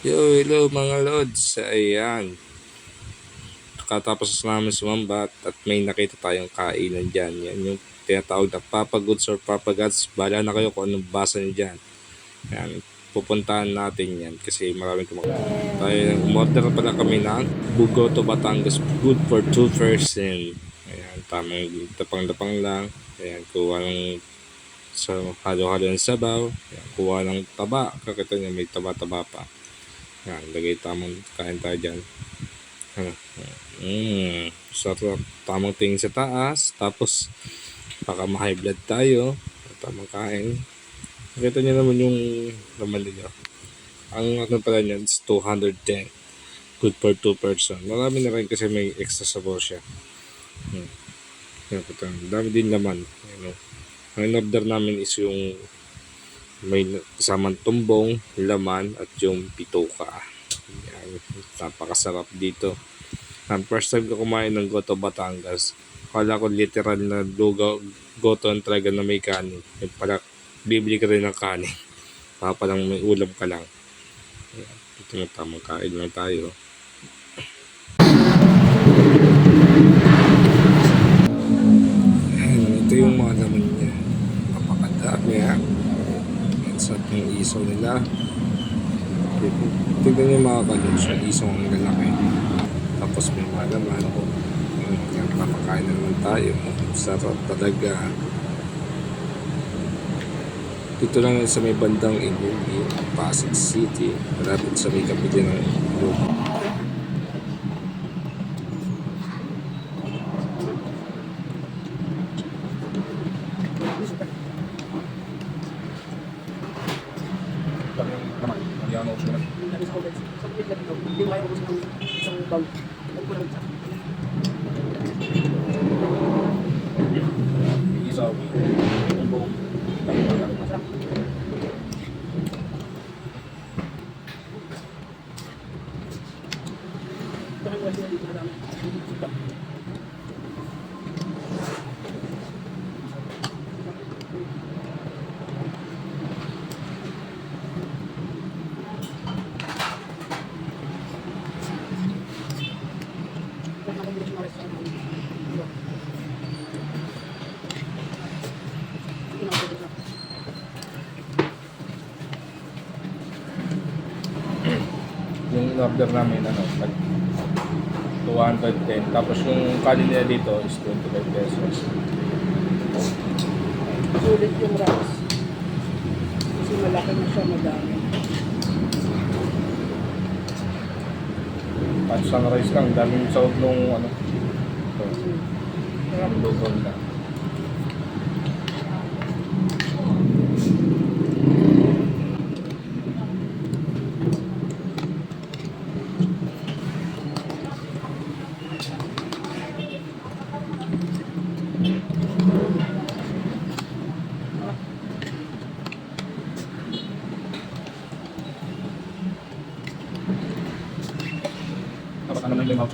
Hello mga lods. Ayan. Katapos namin sumambat at may nakita tayong kainan dyan. Yan yung tinatawag na Papa Goods or Papa Gods. Bahala na kayo kung anong basa nyo dyan. Ayan. Pupuntahan natin yan kasi maraming kumakain. Tayo, umorder pala kami ng Bugoto Batangas. Good for 2 person. Ayan. Tamang tapang-lapang lang. Ayan. Kuha ng halo-halo ng sabaw. Ayan. Kuha ng taba. Kakita nyo may taba-taba pa. Yan, lagay tamang kain tayo dyan. Sarap. Tamang tingin sa taas. Tapos, baka ma-high blood tayo. Tamang kain. Nakita nyo naman yung laman nyo. Ang ano pala nyan is 210. Good for 2 person. Marami na rin kasi may extra sabaw siya. Dami din naman. Ang in-order namin is yung may kasamang tumbong, laman at yung pituka. Yan, napakasarap dito. Ang first time ko kumain ng Goto Batangas, akala ko literal na lugaw goto talaga na may kanin. Yung pala bibili ka rin ng kanin palang may ulam ka lang. Yan, ito yung tamang kain lang tayo. Yan, ito yung mga laman niya, napakadami ha. Sa yung isaw nila. Tignan nyo mga kalons, yung isaw ang lalaki. Tapos may mga laman. Napakain na naman tayo. Sarap talaga. Dito lang sa may bandang Iloilo, Pasig City. Malapit sa may kapili ng Iloilo. Yan ako sulat. Hindi mo kayo ubus ng isang bag. Nagkulang isa. Isaw. Tumbong. Masarap. Bakit wala sila dito na dami? Yung order namin ano, 210. Tapos yung kanin nila dito is 25 pesos. Sulit yung rice. Kasi malaki na siya, madami. At sunrise lang, daming sa nung ano. Ito, Sarap. luto nila. Tapos ano na yung mouth